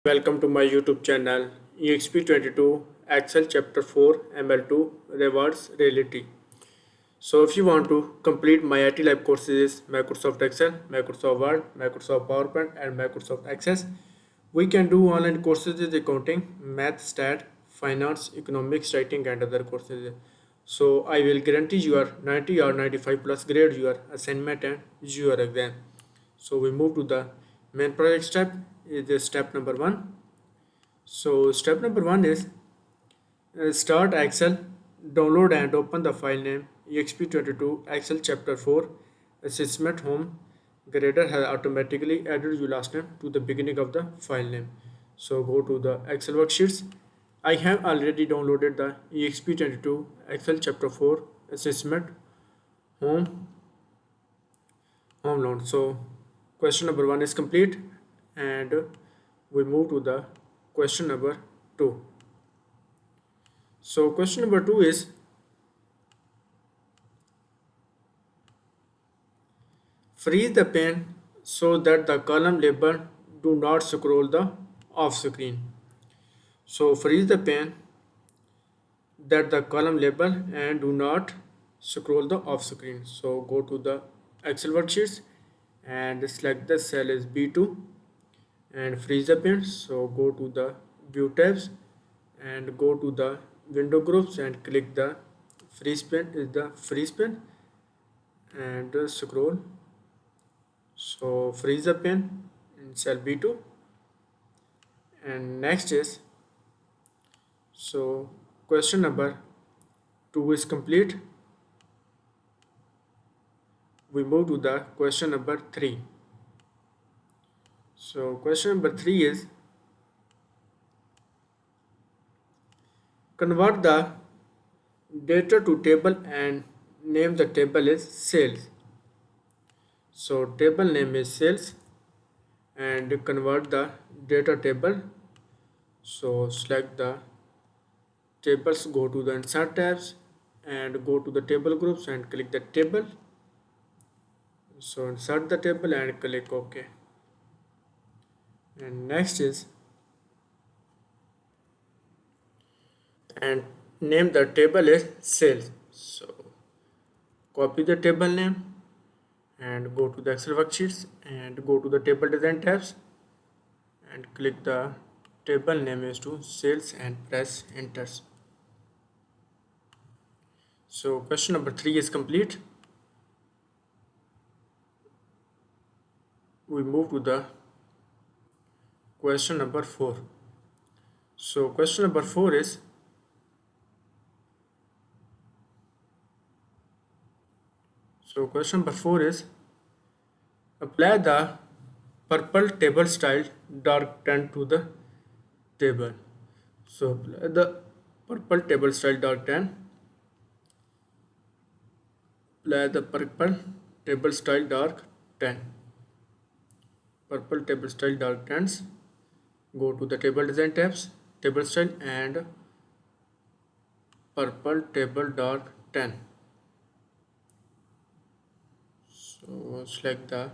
Welcome to my YouTube channel Exp22 Excel Chapter 4 ML2 Rewards Reality. So if you want to complete my MylTLab courses Microsoft Excel, Microsoft Word, Microsoft PowerPoint and Microsoft Access, we can do online courses in accounting, math, stat, finance, economics, writing and other courses. So I will guarantee your 90 or 95 plus grade your assignment and your exam. So we move to the main project step is the step number 1. So step number 1 is start Excel, download and open the file name exp22 Excel chapter 4 assessment home. Grader has automatically added your last name to the beginning of the file name. So go to the Excel worksheets. I have already downloaded the exp22 Excel chapter 4 assessment home loan. So question number 1 is complete and we move to the question number 2. So question number 2 is freeze the pen so that the column label do not scroll the off screen. So freeze the pen that the column label and do not scroll the off screen. So go to the Excel worksheets and select the cell as B2 and freeze the pen. So go to the view tabs and go to the window groups and click the freeze pen is the freeze pen and scroll. So freeze the pen in cell B2 and next is so question number 2 is complete. We move to the question number 3. So question number 3 is convert the data to table and name the table as sales. So table name is sales and convert the data table. So select the tables, go to the insert tabs and go to the table groups and click the table. So insert the table and click OK. And next is and name the table as sales. So copy the table name and go to the Excel worksheets and go to the table design tabs and click the table name as to sales and press enter. So question number 3 is complete. We move to the question number 4. So question number 4 is apply the purple table style dark tan to the table. So apply the purple table style dark tan. Apply the purple table style dark tan. Purple table style dark tans. Go to the table design tabs, table style and purple table dark tan. So select the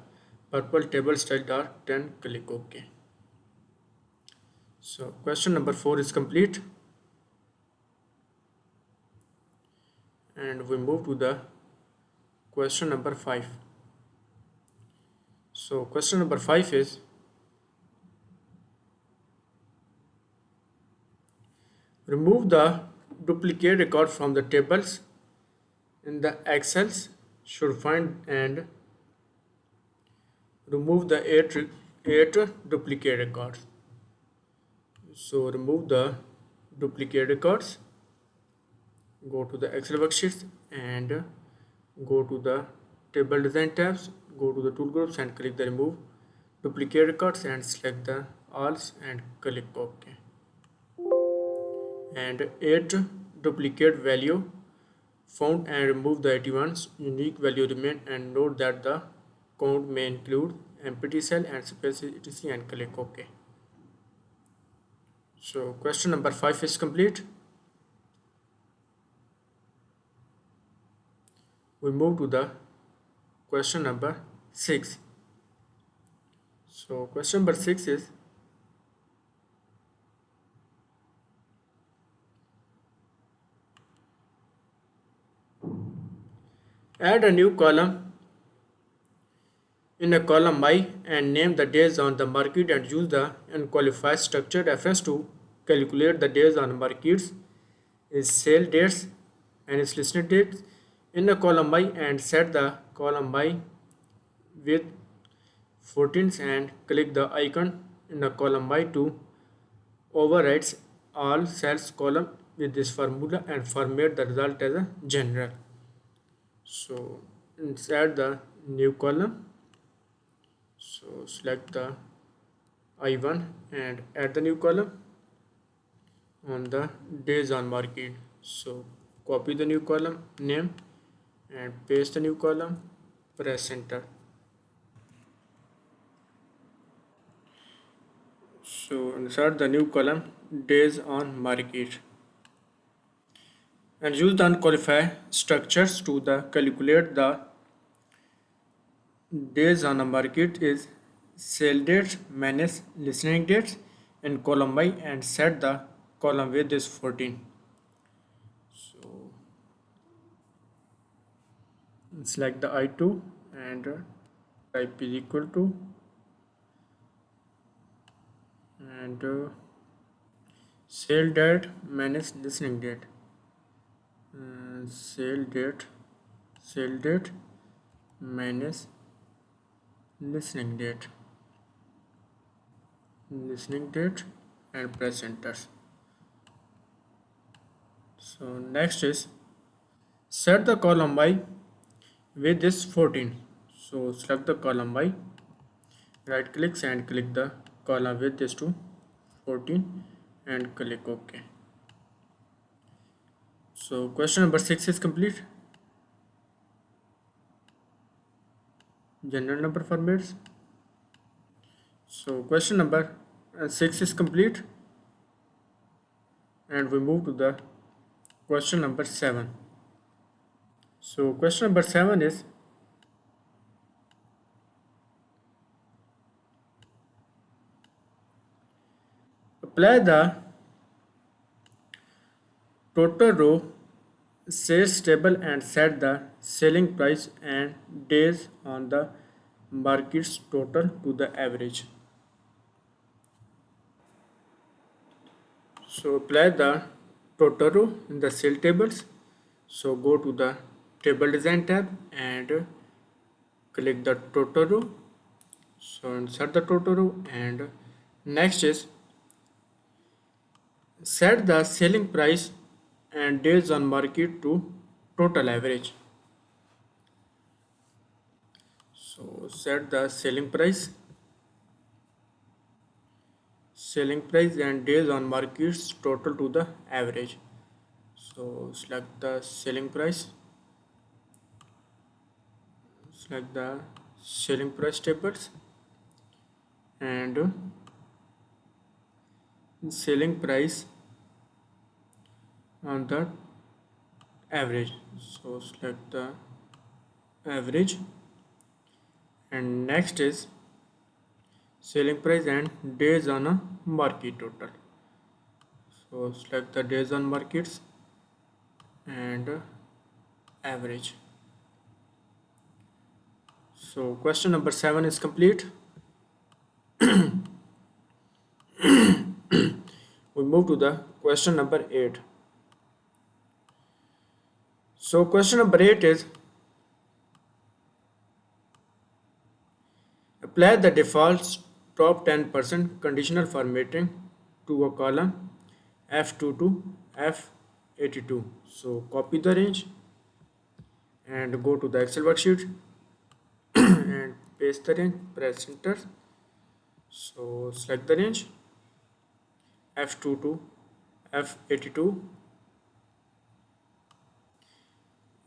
purple table style dark tan, click OK. So question number 4 is complete and we move to the question number 5. So question number 5 is remove the duplicate record from the tables in the Excels should find and remove the 8 duplicate records. So remove the duplicate records, go to the Excel worksheets and go to the table design tabs, go to the tool groups and click the remove duplicate records and select the alls and click OK. And 8 duplicate value found and remove the 81's unique value remain and note that the count may include empty cell and space etc and click OK. So question number 5 is complete. We move to the question number 6. So question number 6 is Add a new column in a column My and name the days on the market and use the unqualified structured reference to calculate the days on markets, its sale dates and its listening dates in the column My and set the column My with 14s and click the icon in the column My to overrides all cells column with this formula and format the result as a general. So insert the new column. So select the I1 and add the new column on the days on market. So copy the new column name and paste the new column, press enter. So insert the new column days on market and use the unqualified structures to the calculate the days on the market is sale dates minus listening dates in column Y and set the column width is 14. So select the I2 and type is equal to and sale date minus listening date. Sale date minus listening date and press enter. So next is set the column Y with this 14. So select the column Y, right click and click the column with this to 14 and click OK. So question number 6 is complete. General number formats. So question number 6 is complete and we move to the question number 7. So question number 7 is apply the total row sales table and set the selling price and days on the market's total to the average. So apply the total row in the sale tables. So go to the table design tab and click the total row. So insert the total row and next is set the selling price and days on market to total average. So set the selling price and days on markets total to the average. So select the selling price tables and selling price on the average. So select the average and next is selling price and days on a market total. So select the days on markets and average. So question number 7 is complete. We move to the question number 8. So question number 8 is apply the default top 10% conditional formatting to a column F2 to F82. So copy the range and go to the Excel worksheet and paste the range, press enter. So select the range F2 to F82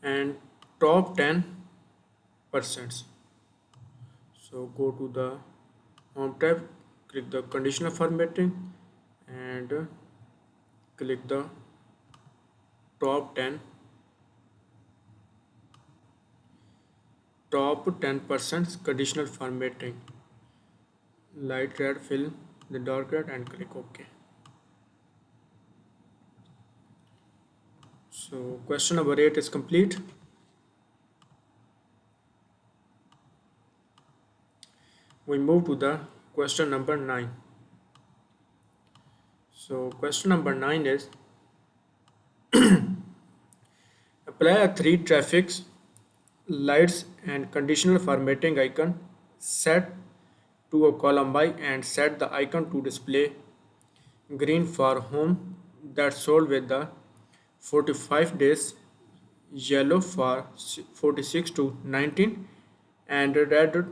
and top 10%. So go to the home tab, click the conditional formatting and click the top 10% conditional formatting, light red fill the dark red and click OK. So question number 8 is complete We move to the question number 9. So question number 9 is apply a three traffic lights and conditional formatting icon set to a column by and set the icon to display green for home that sold with the 45 days, yellow for 46 to 19, and red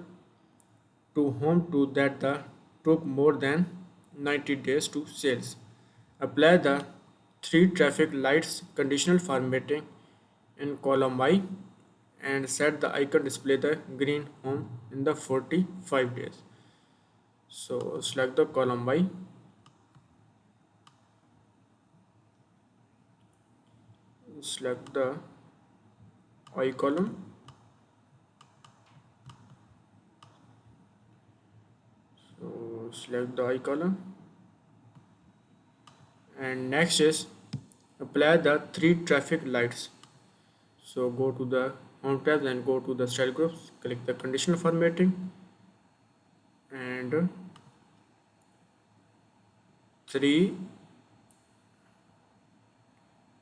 to home to that the took more than 90 days to sales. Apply the three traffic lights conditional formatting in column Y and set the icon display the green home in the 45 days. So select the column Y, select the I column, so select the I column, and next is apply the three traffic lights. So go to the home tab and go to the style groups, click the conditional formatting and three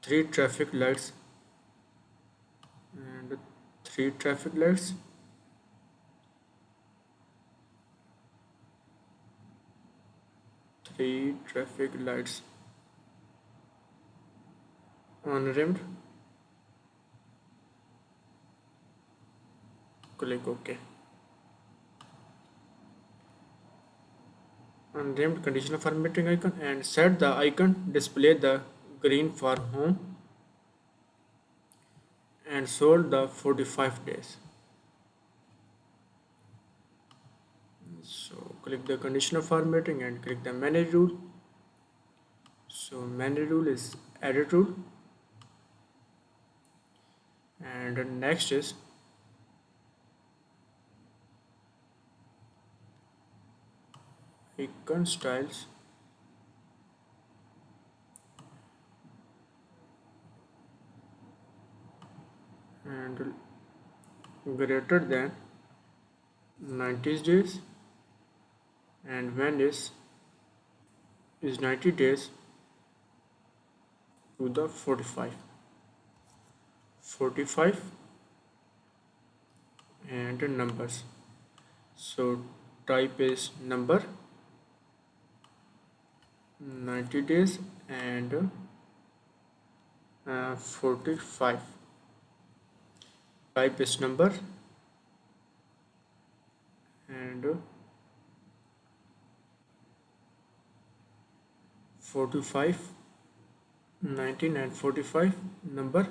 three traffic lights and three traffic lights three traffic lights unrimmed, click OK. Unrimmed conditional formatting icon and set the icon display the green for home and sold the 45 days. So click the conditional formatting and click the manage rule. So manage rule is edit rule, and next is icon styles and greater than 90 days and when is 90 days to the 45 and numbers. So type is number, 90 days and 45. Type is number and 45, 19 and 45 number,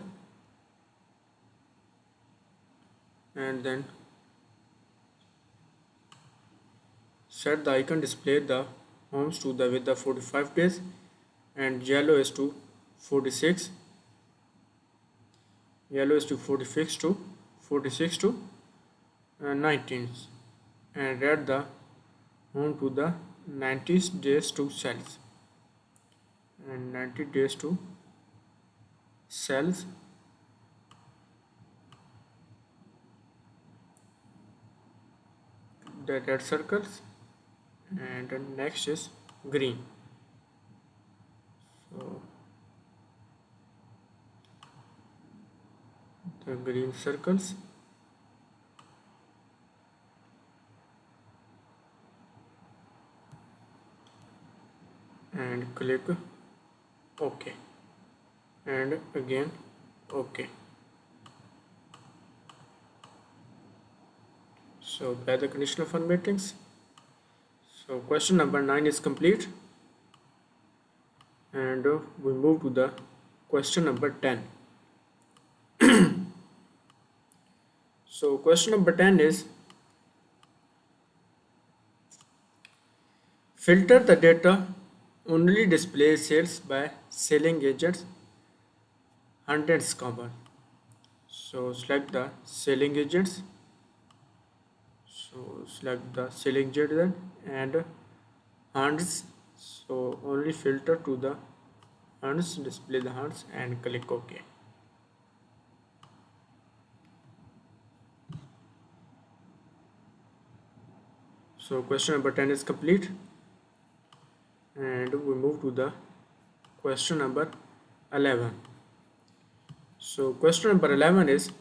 and then set the icon display the homes to the with the 45 days and yellow is to 46, yellow is to 46 to 19, and red the home to the 90 days to sales and 90 days to sales, the red circles, and next is green. So the green circles and click OK and again OK. So by the conditional formattings. So question number 9 is complete, and we move to the question number 10. So question number 10 is filter the data only display sales by selling agents hundreds common. So select the selling agents. So select the selling agent and hunts. So only filter to the hunts, display the hunts and click OK. So question number 10 is complete, and we move to the question number 11. So question number 11 is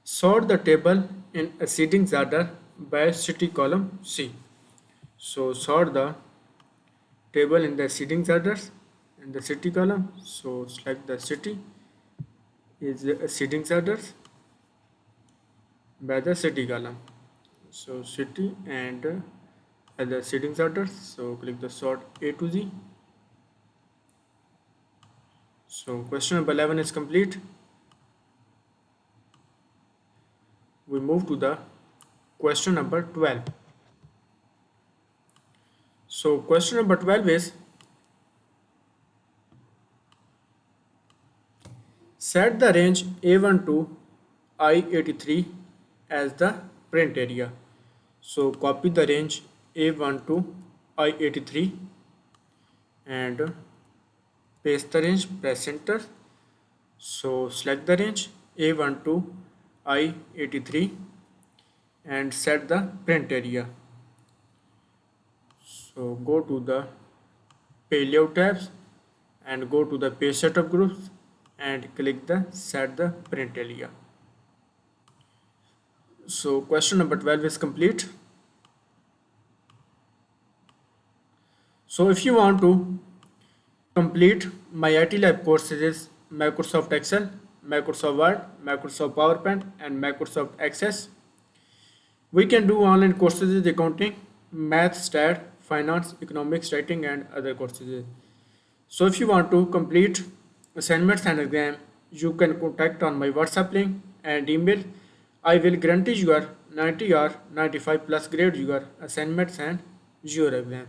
sort the table in ascending order by city column C. So sort the table in the ascending orders in the city column. So select the city is the ascending orders by the city column. So city and the ascending orders. So click the sort A to Z. So question number 11 is complete. We move to the question number 12. So question number 12 is set the range A1 to I83 as the print area. So copy the range A1 to I83 and paste the range, press enter. So select the range A1 to I83 and set the print area. So go to the page layout tabs and go to the page setup groups and click the set the print area. So question number 12 is complete. So if you want to complete MylTLab courses Microsoft Excel, Microsoft Word, Microsoft PowerPoint and Microsoft Access, we can do online courses in accounting, math, stat, finance, economics, writing and other courses. So if you want to complete assignments and exam, you can contact on my WhatsApp link and email. I will guarantee your 90 or 95 plus grade your assignments and your exam.